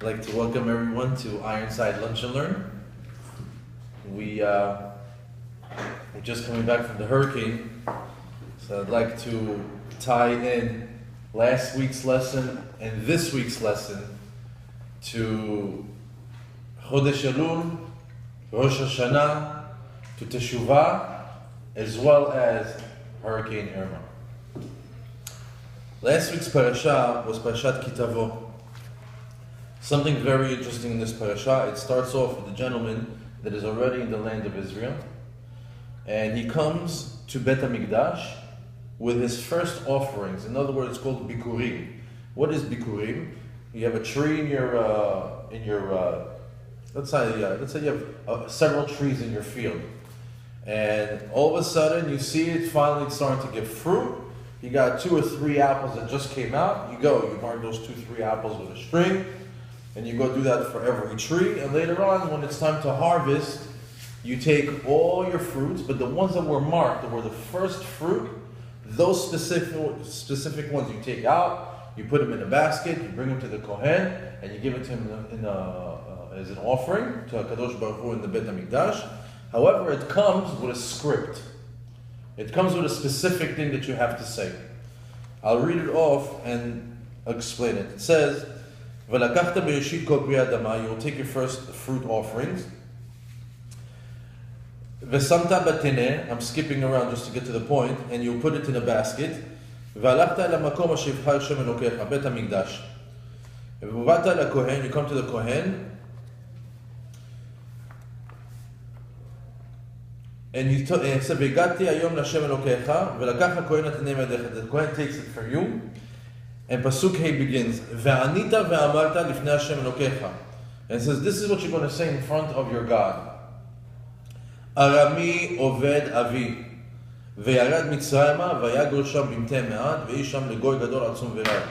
I'd like to welcome everyone to Ironside Lunch and Learn. We're just coming back from the hurricane, so I'd like to tie in last week's lesson and this week's lesson to Chodesh Elul, Rosh Hashanah, to Teshuvah, as well as Hurricane Irma. Last week's parasha was Parashat Tavo. Something very interesting in this parasha. It starts off with a gentleman that is already in the land of Israel, and he comes to Bet HaMikdash with his first offerings. In other words, it's called bikurim. What is bikurim? You have a tree in your let's say you have several trees in your field, and all of a sudden you see it finally starting to give fruit. You got 2 or 3 apples that just came out. You mark those 2-3 apples with a string, and you go do that for every tree. And later on, when it's time to harvest, you take all your fruits, but the ones that were marked, that were the first fruit, those specific ones you take out, you put them in a basket, you bring them to the Kohen, and you give it to him as an offering to HaKadosh Baruch Hu in the Bet HaMikdash. However, it comes with a script. It comes with a specific thing that you have to say. I'll read it off and explain it. It says, "V'lakachta bereshit kol pri adama," you will take your first fruit offerings. "V'samta bateneh," I'm skipping around just to get to the point, and you'll put it in a basket. "V'alachta el hamakom asher yivchar Hashem Elokecha," Bet HaMikdash. "V'bata el hakohen," you come to the Kohen, and you said, "V'gati hayom l'Hashem Elokecha, v'lakach hakohen atenei medecha." The Kohen takes it for you. And Pasuk Hey begins, "Ve'anita ve'amarta lifnei Hashem Elokecha." And it says, this is what you're going to say in front of your God. "Arami oved avi, ve'yarad Mitzrayma, v'yagol sham bimtei me'at, ve'ish sham legoy gadol atzum v'rad."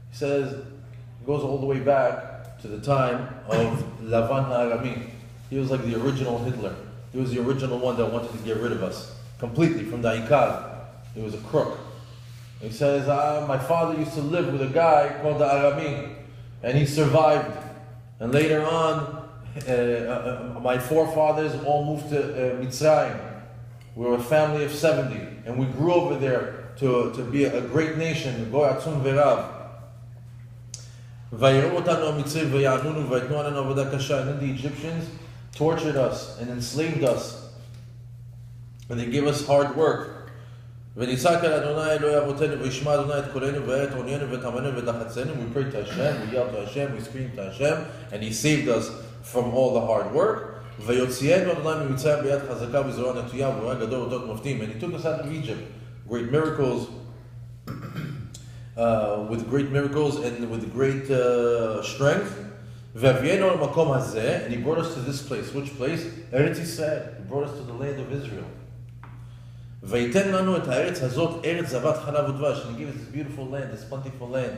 He says, it goes all the way back to the time of Lavan HaArami. He was like the original Hitler. He was the original one that wanted to get rid of us completely from the Ikad. He was a crook. He says, my father used to live with a guy called the Arami, and he survived. And later on, my forefathers all moved to Mitzrayim. We were a family of 70, and we grew over there to be a great nation. Goy atzum v'rav. Vayiru otanu hamitzrim v'ya'anunu v'yitnu alenu avodah kasha. And then the Egyptians tortured us and enslaved us, and they gave us hard work. ונצעק אל אדוני אלוהי אבותינו וישמע אדוני את קולנו ויראה את עוניינו ואת עמלנו ואת לחצנו. We prayed to Hashem, we yelled to Hashem, we screamed to Hashem, and He saved us from all the hard work. ויוציאנו אדוני ממצרים ביד חזקה וזרוע נטויה ובורא גדול אותות מופתים. And He took us out of Egypt, great miracles, with great miracles and with great strength. והביאנו אל המקום הזה, and He brought us to this place. Which place? Eretz Yisrael. He brought us to the land of Israel. ויתן לנו את הארץ הזאת, ארץ זבת חלב ודבש. And He gave us this beautiful land, this plentiful land.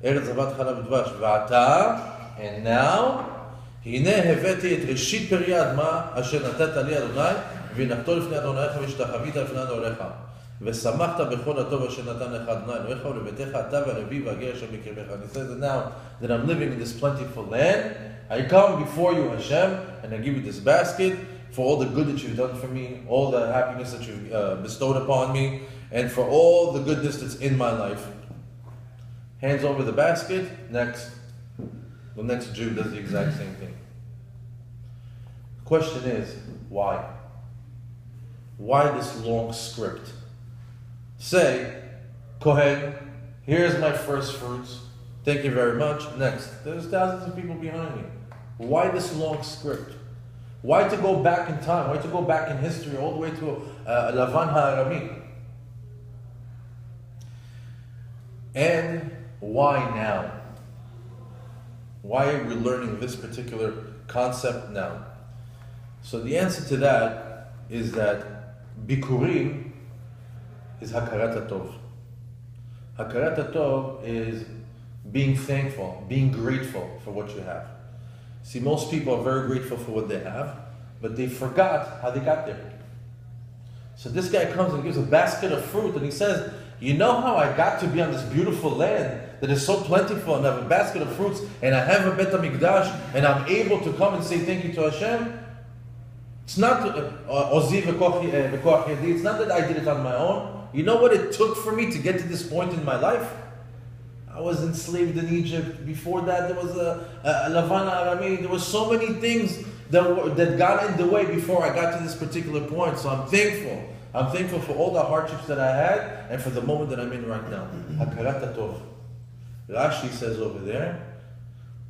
ארץ זבת חלב ודבש. ועתה, and now, הנה הבאתי את ראשית פרי האדמה אשר נתת לי אדוני, והנחתו לפני אדוניך והשתחווית לפני אדוניך. ושמחת בכל הטוב אשר נתן לך אדוני אלוהיך ולביתך אתה והלוי והגר אשר בקרבך. And He says that now that I'm living in this plentiful land, I come before you, Hashem, and I give you this basket for all the good that you've done for me, all the happiness that you've bestowed upon me, and for all the goodness that's in my life. Hands over the basket, next. The next Jew does the exact same thing. The question is, why? Why this long script? Say, Kohen, here's my first fruits. Thank you very much. Next. There's thousands of people behind me. Why this long script? Why to go back in time? Why to go back in history all the way to Lavan HaArami? And why now? Why are we learning this particular concept now? So the answer to that is that Bikurim is Hakarat HaTov. Hakarat HaTov is being thankful, being grateful for what you have. See, most people are very grateful for what they have, but they forgot how they got there. So this guy comes and gives a basket of fruit, and he says, you know how I got to be on this beautiful land that is so plentiful, and I have a basket of fruits, and I have a Bet HaMikdash, and I'm able to come and say thank you to Hashem. It's not Ozi v'koch yadi. It's not that I did it on my own. You know what it took for me to get to this point in my life? I was enslaved in Egypt. Before that, there was a Lavana Arami. There were so many things that got in the way before I got to this particular point. So I'm thankful. I'm thankful for all the hardships that I had and for the moment that I'm in right now. Hakarat HaTov. Rashi says over there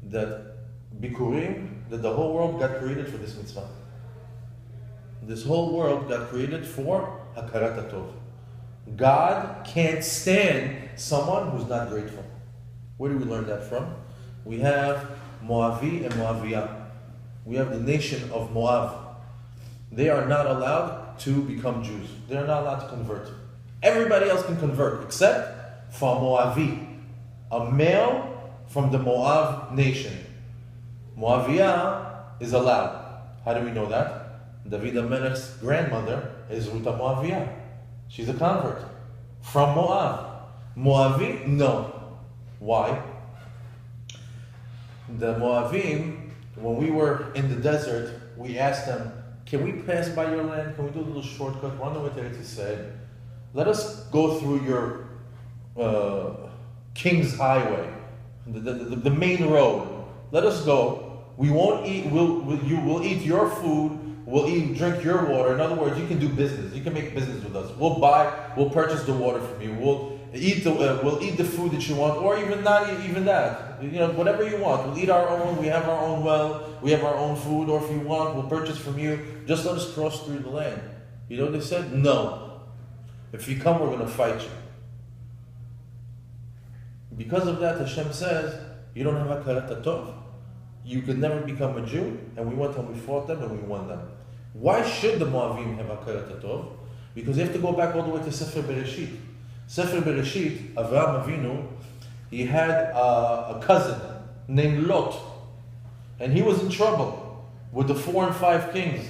that Bikurim, that the whole world got created for this mitzvah. This whole world got created for Hakarat HaTov. God can't stand someone who's not grateful. Where do we learn that from? We have Moavi and Moaviyah. We have the nation of Moab. They are not allowed to become Jews. They are not allowed to convert. Everybody else can convert except for Moavi, a male from the Moab nation. Moaviyah is allowed. How do we know that? David HaMelech's grandmother is Ruth Moaviyah. She's a convert from Moab. Moavi? No. Why? The Moavim, when we were in the desert, we asked them, can we pass by your land? Can we do a little shortcut? One of the said, let us go through your King's Highway, the main road. Let us go. We won't eat, we'll eat your food. We'll drink your water. In other words, you can do business. You can make business with us. We'll purchase the water from you. We'll eat the food that you want, or even not even that. Whatever you want. We'll eat our own. We have our own well. We have our own food. Or if you want, we'll purchase from you. Just let us cross through the land. You know what they said? No. If you come, we're going to fight you. Because of that, Hashem says, you don't have Hakarat HaTov. You could never become a Jew, and we went and we fought them and we won them. Why should the Moavim have Hakarat HaTov? Because you have to go back all the way to Sefer Bereshit. Sefer Bereshit, Avraham Avinu, he had a cousin named Lot, and he was in trouble with the 4 and 5 kings,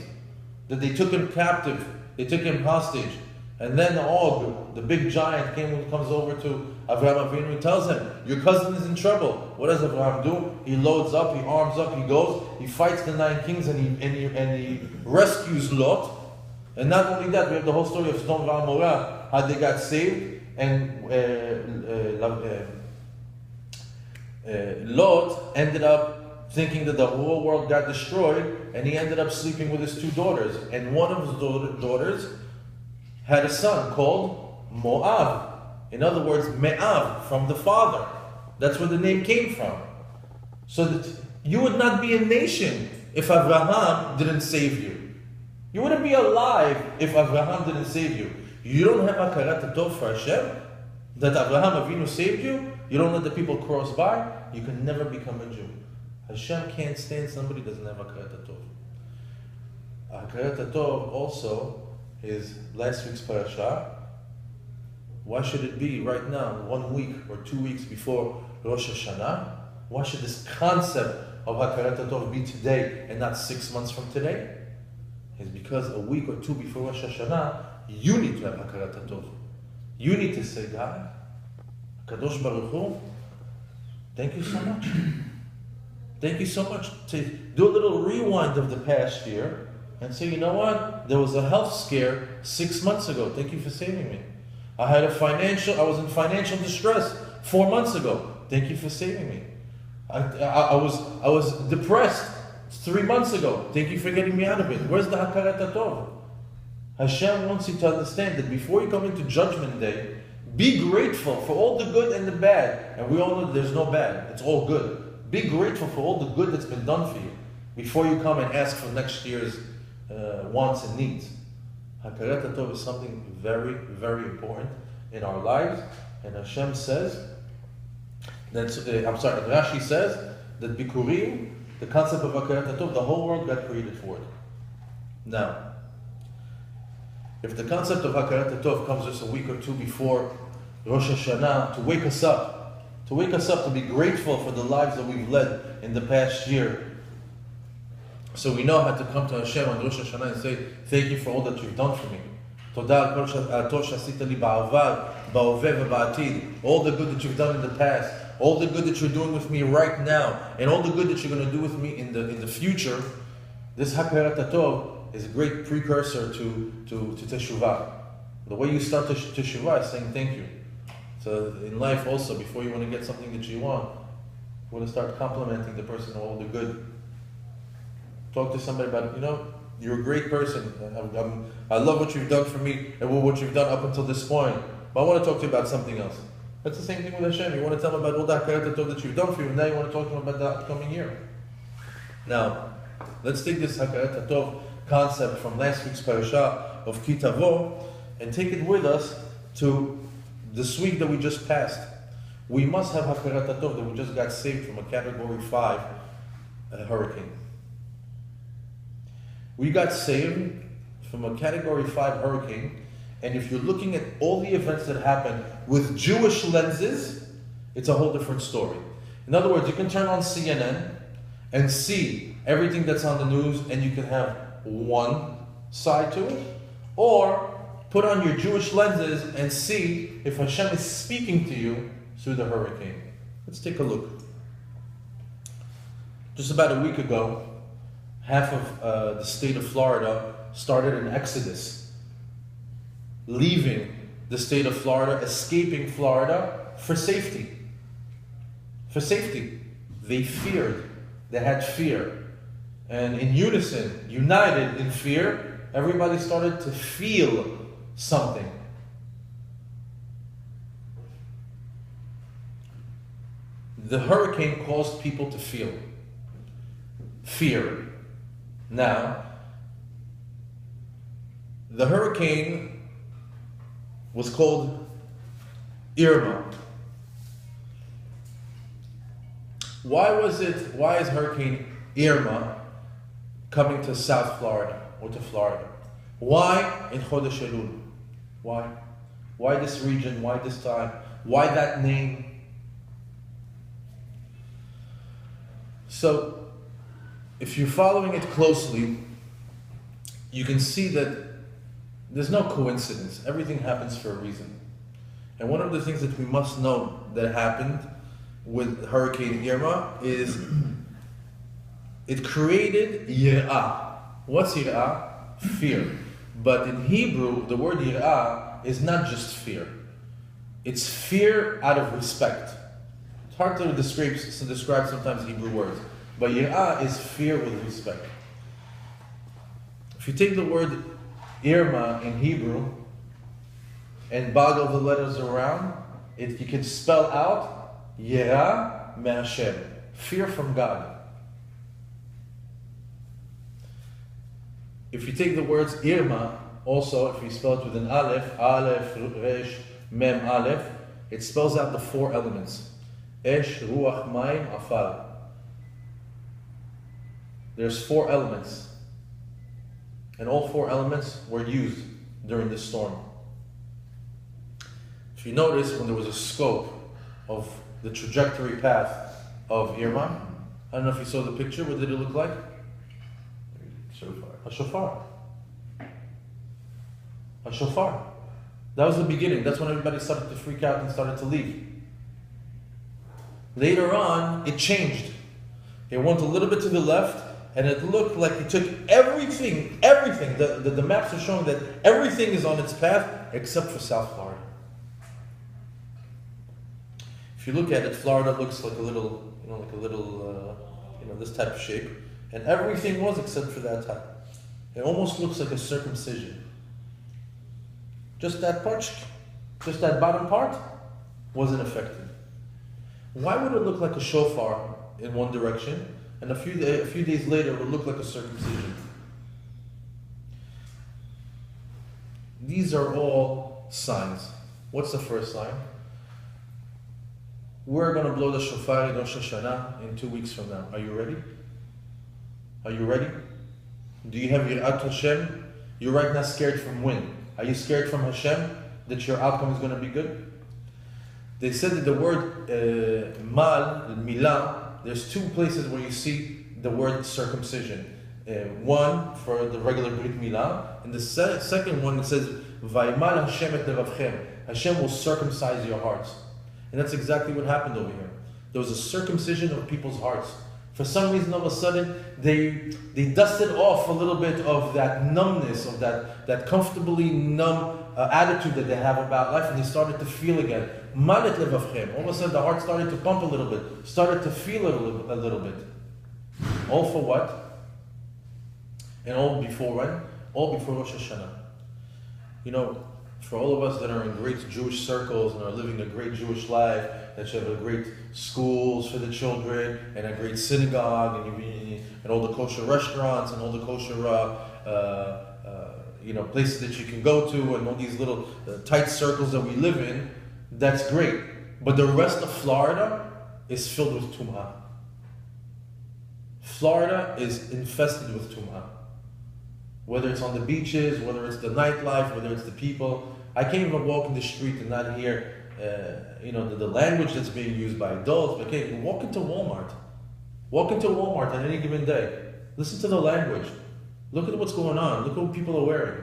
that they took him captive, they took him hostage, and then Og, the big giant, comes over to Avraham Avinu and tells him, your cousin is in trouble. What does Avraham do? He loads up, he arms up, he goes, he fights the 9 kings, and he rescues Lot. And not only that, we have the whole story of Sodom and Gomorrah, how they got saved, and Lot ended up thinking that the whole world got destroyed, and he ended up sleeping with his 2 daughters. And one of his daughters had a son called Moab. In other words, Me'av, from the father. That's where the name came from. So that you would not be a nation if Abraham didn't save you. You wouldn't be alive if Abraham didn't save you. You don't have Hakarat HaTov for Hashem, that Abraham Avinu saved you. You don't let the people cross by. You can never become a Jew. Hashem can't stand somebody who doesn't have Hakarat HaTov. Hakarat HaTov also is last week's Parashat. Why should it be right now, 1 week or 2 weeks before Rosh Hashanah? Why should this concept of Hakarat HaTov be today and not 6 months from today? It's because a week or 2 before Rosh Hashanah, you need to have Hakarat HaTov. You need to say, God, Kadosh Baruch Hu, thank you so much. Thank you so much. To do a little rewind of the past year and say, you know what? There was a health scare 6 months ago. Thank you for saving me. I was in financial distress 4 months ago. Thank you for saving me. I was depressed 3 months ago. Thank you for getting me out of it. Where's the Hakarat HaTov? Hashem wants you to understand that before you come into Judgment Day, be grateful for all the good and the bad. And we all know there's no bad. It's all good. Be grateful for all the good that's been done for you before you come and ask for next year's wants and needs. Hakarat HaTov is something very, very important in our lives. And Hashem says, Rashi says that Bikurim, the concept of Hakarat HaTov, the whole world got created for it. Now, if the concept of Hakarat HaTov comes just a week or 2 before Rosh Hashanah, to wake us up, to be grateful for the lives that we've led in the past year, so we know how to come to Hashem on Rosh Hashanah and say, thank you for all that you've done for me. All the good that you've done in the past, all the good that you're doing with me right now, and all the good that you're going to do with me in the future, this Hakarat Hatov is a great precursor to Teshuvah. The way you start Teshuvah is saying thank you. So in life also, before you want to get something that you want to start complimenting the person on all the good. Talk to somebody about, you're a great person. I love what you've done for me and what you've done up until this point. But I want to talk to you about something else. That's the same thing with Hashem. You want to tell him about all the Hakarat Hatov that you've done for you, and now you want to talk to him about the upcoming year. Now, let's take this Hakarat Hatov concept from last week's Parashat of Tavo and take it with us to this week that we just passed. We must have Hakarat Hatov that we just got saved from a Category 5 hurricane. We got saved from a Category 5 hurricane, and if you're looking at all the events that happened with Jewish lenses, it's a whole different story. In other words, you can turn on CNN and see everything that's on the news, and you can have one side to it, or put on your Jewish lenses and see if Hashem is speaking to you through the hurricane. Let's take a look. Just about a week ago, half of the state of Florida started an exodus, leaving the state of Florida, escaping Florida for safety. For safety. They feared. They had fear. And in unison, united in fear, everybody started to feel something. The hurricane caused people to feel fear. Now, the hurricane was called Irma. Why is Hurricane Irma coming to South Florida or to Florida? Why in Chodesh Elul? Why? Why this region? Why this time? Why that name? So, if you're following it closely, you can see that there's no coincidence. Everything happens for a reason. And one of the things that we must know that happened with Hurricane Irma is it created yirah. What's yirah? Fear. But in Hebrew, the word yirah is not just fear. It's fear out of respect. It's hard to describe sometimes Hebrew words. But yirah is fear with respect. If you take the word Irma in Hebrew and boggle the letters around, you can spell out Yirah me'Hashem, fear from God. If you take the words Irma, also if you spell it with an Aleph, Resh, Mem, Aleph, it spells out the 4 elements. Esh, Ruach, Mayim, Afal. There's 4 elements. And all 4 elements were used during this storm. If you notice, when there was a scope of the trajectory path of Irma, I don't know if you saw the picture, what did it look like? A shofar. A shofar. That was the beginning. That's when everybody started to freak out and started to leave. Later on, it changed. It went a little bit to the left, and it looked like it took everything. The maps are showing that everything is on its path except for South Florida. If you look at it, Florida looks like a little, this type of shape. And everything was except for that type. It almost looks like a circumcision. Just that part, just that bottom part wasn't affected. Why would it look like a shofar in one direction, and a few days later it would look like a circumcision? These are all signs. What's the first sign? We're going to blow the shofar in Rosh Hashanah in 2 weeks from now. Are you ready? Are you ready? Do you have Yirat Hashem? You're right now scared from wind. Are you scared from Hashem that your outcome is going to be good? They said that the word milah, there's 2 places where you see the word circumcision. One for the regular Brit Milah, and the second one it says Vaymal Hashem et levavchem. Hashem will circumcise your hearts. And that's exactly what happened over here. There was a circumcision of people's hearts. For some reason, all of a sudden, they dusted off a little bit of that numbness, of that comfortably numb attitude that they have about life, and they started to feel again. Malet levavchem. All of a sudden, the heart started to pump a little bit, started to feel a little bit. All for what? And all before when? All before Rosh Hashanah. You know, for all of us that are in great Jewish circles and are living a great Jewish life, that you have a great schools for the children and a great synagogue and all the kosher restaurants and all the kosher places that you can go to and all these little tight circles that we live in, that's great. But the rest of Florida is filled with tumah. Florida is infested with tumah. Whether it's on the beaches, whether it's the nightlife, whether it's the people. I can't even walk in the street and not hear the language that's being used by adults. But okay, walk into Walmart. Walk into Walmart on any given day. Listen to the language. Look at what's going on. Look at what people are wearing.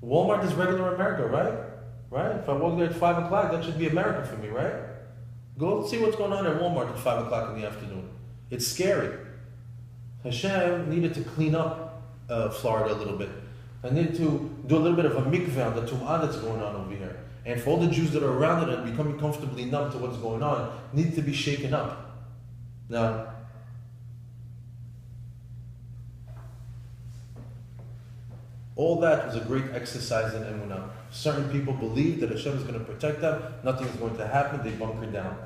Walmart is regular America, right? Right? If I walk there at 5 o'clock, that should be America for me, right? Go see what's going on at Walmart at 5 o'clock in the afternoon. It's scary. Hashem needed to clean up Florida a little bit. I need to do a little bit of a mikveh on the tum'ah that's going on over here. And for all the Jews that are around it and becoming comfortably numb to what's going on, need to be shaken up. Now, all that was a great exercise in emunah. Certain people believed that Hashem is going to protect them, nothing is going to happen, they bunkered down.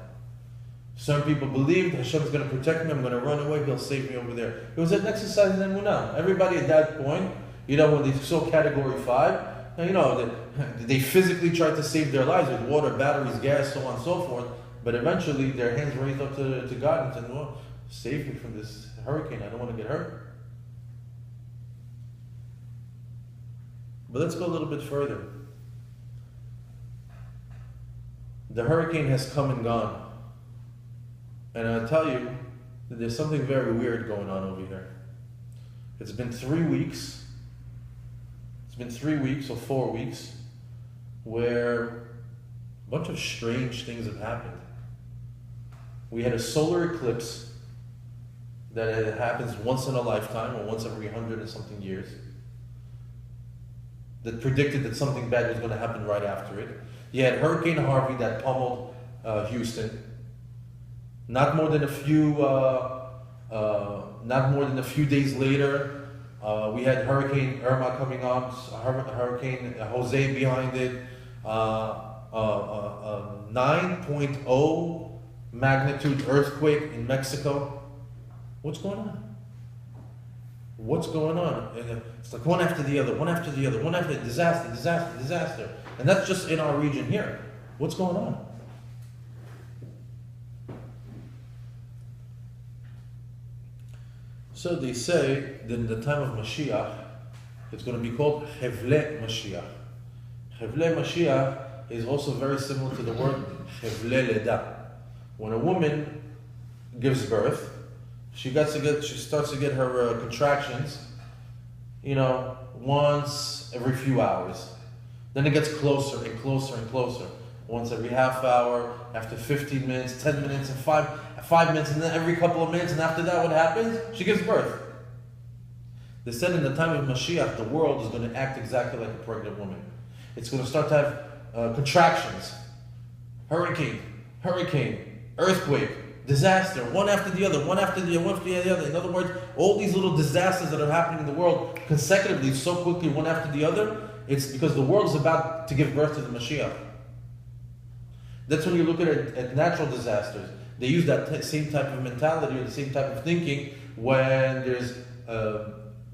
Some people believed Hashem is going to protect me, I'm going to run away, He'll save me over there. It was an exercise in emunah. Everybody at that point, when they saw category 5, they physically tried to save their lives with water, batteries, gas, so on and so forth, but eventually their hands raised up to God and said, well, save me from this hurricane, I don't want to get hurt. But let's go a little bit further. The hurricane has come and gone. And I'll tell you that there's something very weird going on over here. It's been 3 weeks. It's been 3 weeks or 4 weeks where a bunch of strange things have happened. We had a solar eclipse that happens once in a lifetime or once every 100 and something years that predicted that something bad was going to happen right after it. You had Hurricane Harvey that pummeled Houston. Not more than a few days later, we had Hurricane Irma coming up, Hurricane Jose behind it, 9.0 magnitude earthquake in Mexico. What's going on? What's going on? And it's like one after the other, one after the other, one after the disaster, disaster, disaster. And that's just in our region here. What's going on? So they say that in the time of Mashiach, it's going to be called Hevle Mashiach. Hevle Mashiach is also very similar to the word Hevle Leda. When a woman gives birth, she starts to get her contractions, once every few hours. Then it gets closer and closer and closer. Once every half hour, after 15 minutes, 10 minutes, and 5 minutes, and then every couple of minutes, and after that, what happens? She gives birth. They said in the time of Mashiach, the world is going to act exactly like a pregnant woman. It's going to start to have contractions. Hurricane, earthquake, disaster, one after the other, one after the other. In other words, all these little disasters that are happening in the world consecutively, so quickly, one after the other, it's because the world is about to give birth to the Mashiach. That's when you look at natural disasters. They use that same type of mentality or the same type of thinking when there's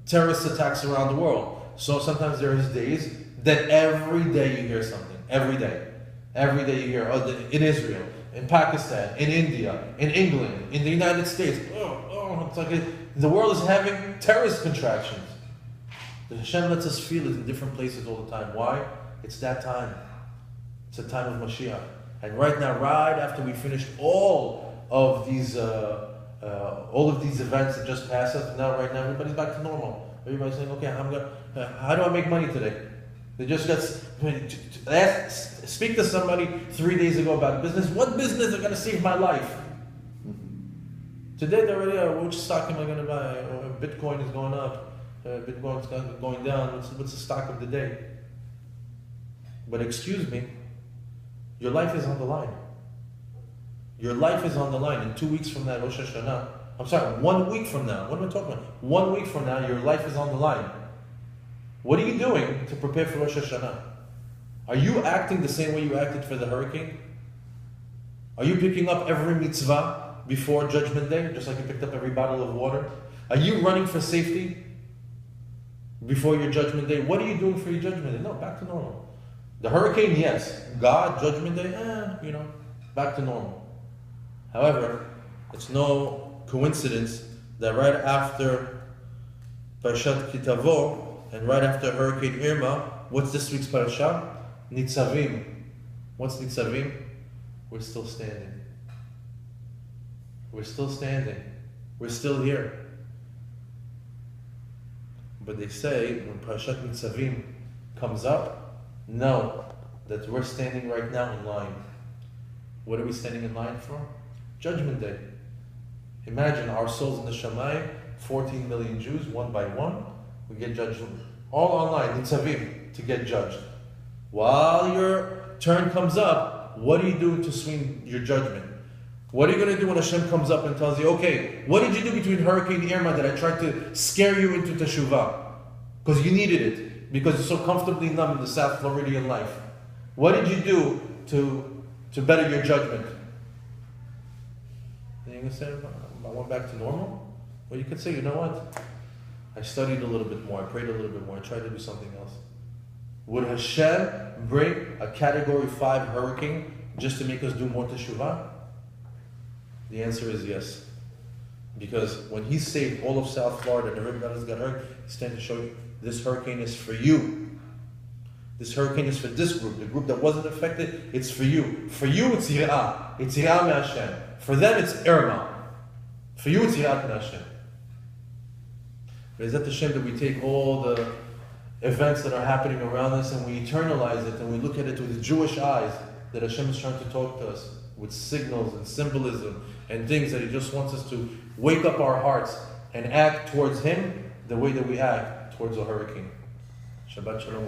terrorist attacks around the world. So sometimes there is days that every day you hear something. Every day you hear, in Israel, in Pakistan, in India, in England, in the United States. It's like the world is having terrorist contractions. The Hashem lets us feel it in different places all the time. Why? It's that time. It's the time of Mashiach. And right now, right after we finished all of these events that just passed us, right now everybody's back to normal. Everybody's saying, okay, how do I make money today? They just speak to somebody 3 days ago about business. What business is going to save my life? Today they're already, which stock am I going to buy? Bitcoin is going up. Bitcoin is going down. What's the stock of the day? But excuse me, your life is on the line. Your life is on the line. In 2 weeks from now, Rosh Hashanah. I'm sorry, 1 week from now. What am I talking about? 1 week from now, your life is on the line. What are you doing to prepare for Rosh Hashanah? Are you acting the same way you acted for the hurricane? Are you picking up every mitzvah before Judgment Day, just like you picked up every bottle of water? Are you running for safety before your Judgment Day? What are you doing for your Judgment Day? No, back to normal. The hurricane, yes. God, Judgment Day, back to normal. However, it's no coincidence that right after Parashat Tavo and right after Hurricane Irma, what's this week's Parashat? Nitzavim. What's Nitzavim? We're still standing. We're still standing. We're still here. But they say when Parashat Nitzavim comes up, know that we're standing right now in line. What are we standing in line for? Judgment Day. Imagine our souls in the Shammai, 14 million Jews, one by one, we get judged all online, Nitzavim, to get judged. While your turn comes up, what are you doing to swing your judgment? What are you going to do when Hashem comes up and tells you, okay, what did you do between Hurricane Irma that I tried to scare you into teshuvah? Because you needed it, because you're so comfortably numb in the South Floridian life. What did you do to better your judgment? And you're going to say, I went back to normal? Well, you could say, you know what? I studied a little bit more, I prayed a little bit more, I tried to do something else. Would Hashem bring a Category 5 hurricane just to make us do more teshuvah? The answer is yes. Because when He saved all of South Florida and everybody else got hurt, He's trying to show you, this hurricane is for you. This hurricane is for this group. The group that wasn't affected, it's for you. For you, it's Yirah. It's Yirah me Hashem. For them, it's Irma. For you, it's Yirah me Hashem. But is that the Hashem that we take all the events that are happening around us and we eternalize it and we look at it with Jewish eyes, that Hashem is trying to talk to us with signals and symbolism and things that He just wants us to wake up our hearts and act towards Him the way that we act towards a hurricane. Shabbat Shalom.